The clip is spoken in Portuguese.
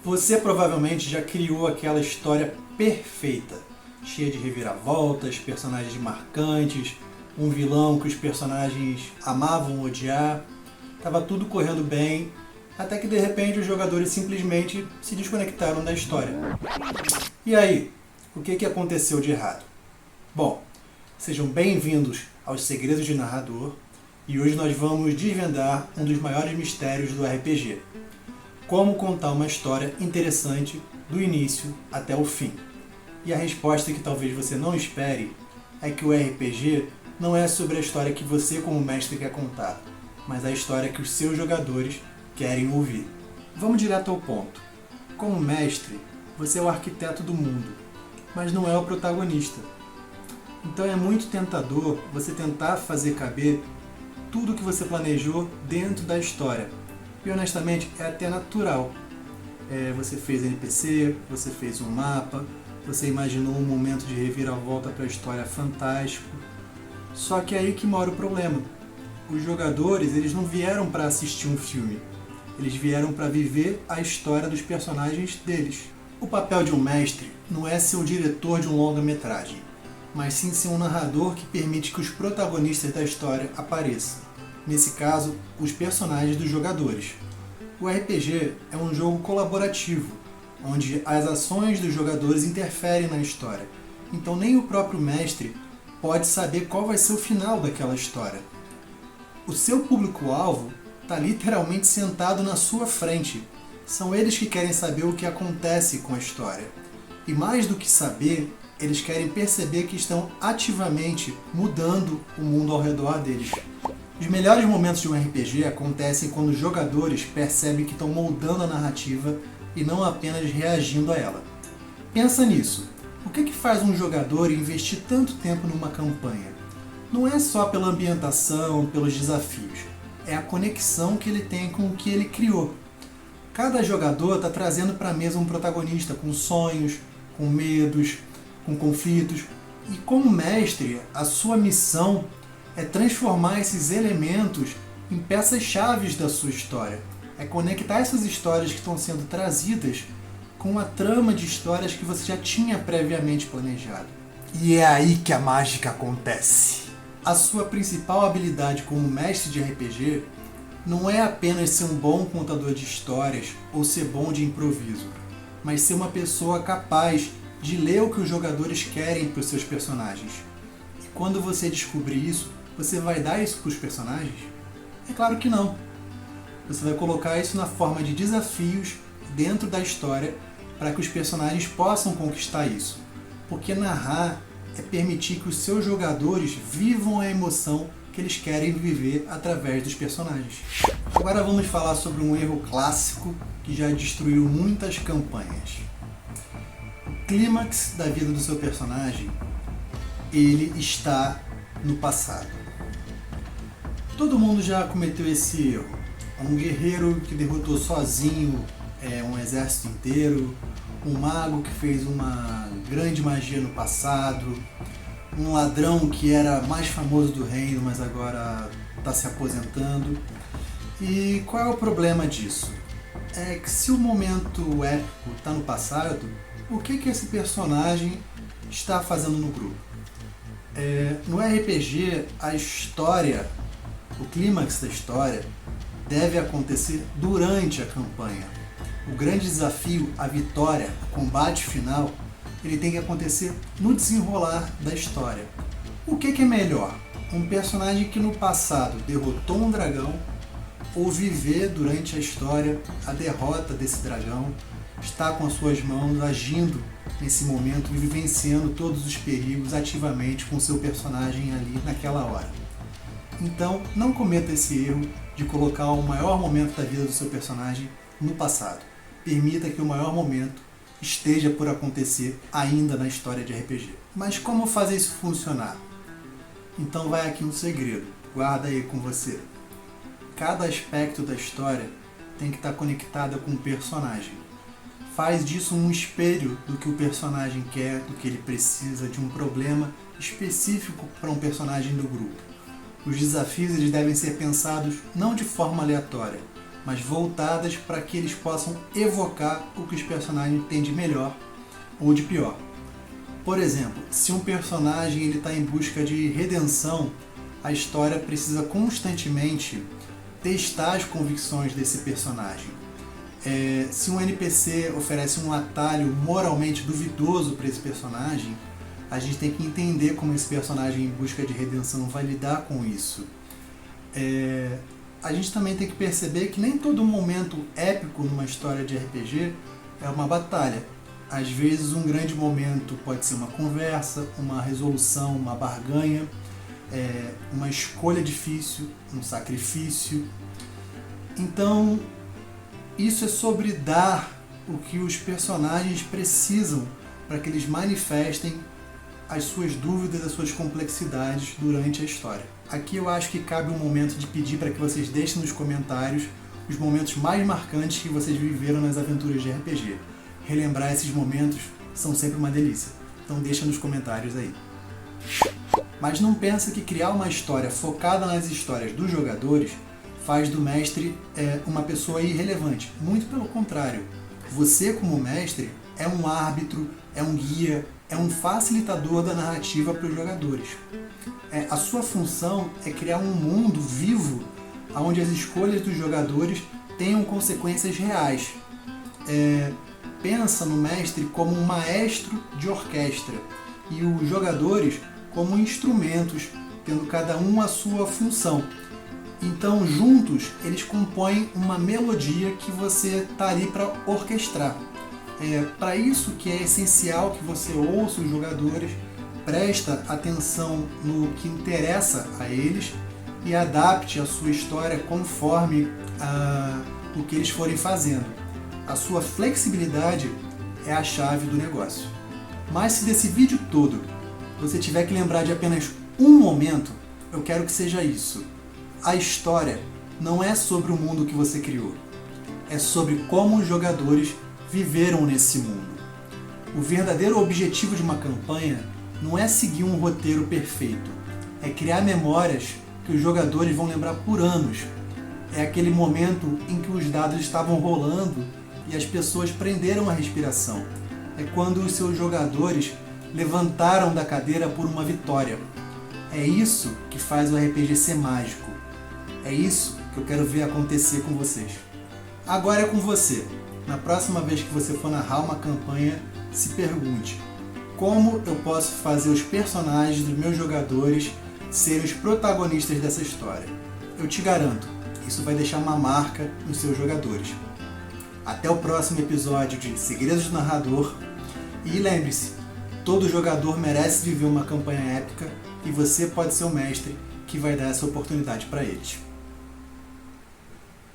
Você provavelmente já criou aquela história perfeita, cheia de reviravoltas, personagens marcantes, um vilão que os personagens amavam odiar. Tava tudo correndo bem, até que de repente os jogadores simplesmente se desconectaram da história. E aí, o que aconteceu de errado? Bom, sejam bem-vindos aos Segredos de Narrador, e hoje nós vamos desvendar um dos maiores mistérios do RPG. Como contar uma história interessante do início até o fim. E a resposta que talvez você não espere é que o RPG não é sobre a história que você como mestre quer contar, mas a história que os seus jogadores querem ouvir. Vamos direto ao ponto. Como mestre, você é o arquiteto do mundo, mas não é o protagonista. Então é muito tentador você tentar fazer caber tudo o que você planejou dentro da história. E honestamente é até natural. Você fez NPC, você fez um mapa, você imaginou um momento de reviravolta para a história fantástico. Só que é aí que mora o problema. Os jogadores, eles não vieram para assistir um filme. Eles vieram para viver a história dos personagens deles. O papel de um mestre não é ser o diretor de um longa-metragem, mas sim ser um narrador que permite que os protagonistas da história apareçam. Nesse caso, os personagens dos jogadores. O RPG é um jogo colaborativo, onde as ações dos jogadores interferem na história. Então nem o próprio mestre pode saber qual vai ser o final daquela história. O seu público-alvo está literalmente sentado na sua frente. São eles que querem saber o que acontece com a história. E mais do que saber, eles querem perceber que estão ativamente mudando o mundo ao redor deles. Os melhores momentos de um RPG acontecem quando os jogadores percebem que estão moldando a narrativa e não apenas reagindo a ela. Pensa nisso. O que faz um jogador investir tanto tempo numa campanha? Não é só pela ambientação, pelos desafios. É a conexão que ele tem com o que ele criou. Cada jogador está trazendo para a mesa um protagonista com sonhos, com medos, com conflitos. E como mestre, a sua missão é transformar esses elementos em peças-chave da sua história. É conectar essas histórias que estão sendo trazidas com a trama de histórias que você já tinha previamente planejado. E é aí que a mágica acontece. A sua principal habilidade como mestre de RPG não é apenas ser um bom contador de histórias ou ser bom de improviso, mas ser uma pessoa capaz de ler o que os jogadores querem para os seus personagens. E quando você descobrir isso, você vai dar isso para os personagens? É claro que não. Você vai colocar isso na forma de desafios dentro da história para que os personagens possam conquistar isso. Porque narrar é permitir que os seus jogadores vivam a emoção que eles querem viver através dos personagens. Agora vamos falar sobre um erro clássico que já destruiu muitas campanhas. O clímax da vida do seu personagem, ele está no passado. Todo mundo já cometeu esse erro. Um guerreiro que derrotou sozinho um exército inteiro, um mago que fez uma grande magia no passado, um ladrão que era mais famoso do reino, mas agora está se aposentando. E qual é o problema disso? É que se o momento épico está no passado, o que esse personagem está fazendo no grupo? No RPG, a história, o clímax da história, deve acontecer durante a campanha. O grande desafio, a vitória, o combate final, ele tem que acontecer no desenrolar da história. O que é melhor? Um personagem que no passado derrotou um dragão ou viver durante a história a derrota desse dragão, está com as suas mãos agindo nesse momento e vivenciando todos os perigos ativamente com seu personagem ali naquela hora. Então, não cometa esse erro de colocar o maior momento da vida do seu personagem no passado. Permita que o maior momento esteja por acontecer ainda na história de RPG. Mas como fazer isso funcionar? Então vai aqui um segredo, guarda aí com você. Cada aspecto da história tem que estar conectada com o personagem. Faz disso um espelho do que o personagem quer, do que ele precisa, de um problema específico para um personagem do grupo. Os desafios eles devem ser pensados não de forma aleatória, mas voltadas para que eles possam evocar o que os personagens têm de melhor ou de pior. Por exemplo, se um personagem está em busca de redenção, a história precisa constantemente testar as convicções desse personagem. Se um NPC oferece um atalho moralmente duvidoso para esse personagem, a gente tem que entender como esse personagem em busca de redenção vai lidar com isso. A gente também tem que perceber que nem todo momento épico numa história de RPG é uma batalha. Às vezes um grande momento pode ser uma conversa, uma resolução, uma barganha, uma escolha difícil, um sacrifício. Então, isso é sobre dar o que os personagens precisam para que eles manifestem as suas dúvidas, as suas complexidades durante a história. Aqui eu acho que cabe um momento de pedir para que vocês deixem nos comentários os momentos mais marcantes que vocês viveram nas aventuras de RPG. Relembrar esses momentos são sempre uma delícia. Então deixa nos comentários aí. Mas não pensa que criar uma história focada nas histórias dos jogadores faz do mestre uma pessoa irrelevante. Muito pelo contrário. Você, como mestre, é um árbitro, é um guia, é um facilitador da narrativa para os jogadores. A sua função é criar um mundo vivo onde as escolhas dos jogadores tenham consequências reais. Pensa no mestre como um maestro de orquestra e os jogadores como instrumentos, tendo cada um a sua função. Então, juntos, eles compõem uma melodia que você está ali para orquestrar. Para isso que é essencial que você ouça os jogadores, presta atenção no que interessa a eles e adapte a sua história conforme o que eles forem fazendo. A sua flexibilidade é a chave do negócio. Mas se desse vídeo todo você tiver que lembrar de apenas um momento, eu quero que seja isso. A história não é sobre o mundo que você criou, é sobre como os jogadores viveram nesse mundo. O verdadeiro objetivo de uma campanha não é seguir um roteiro perfeito, é criar memórias que os jogadores vão lembrar por anos. É aquele momento em que os dados estavam rolando e as pessoas prenderam a respiração. É quando os seus jogadores levantaram da cadeira por uma vitória. É isso que faz o RPG ser mágico. É isso que eu quero ver acontecer com vocês. Agora é com você. Na próxima vez que você for narrar uma campanha, se pergunte: como eu posso fazer os personagens dos meus jogadores serem os protagonistas dessa história? Eu te garanto, isso vai deixar uma marca nos seus jogadores. Até o próximo episódio de Segredos do Narrador. E lembre-se, todo jogador merece viver uma campanha épica e você pode ser o mestre que vai dar essa oportunidade para eles.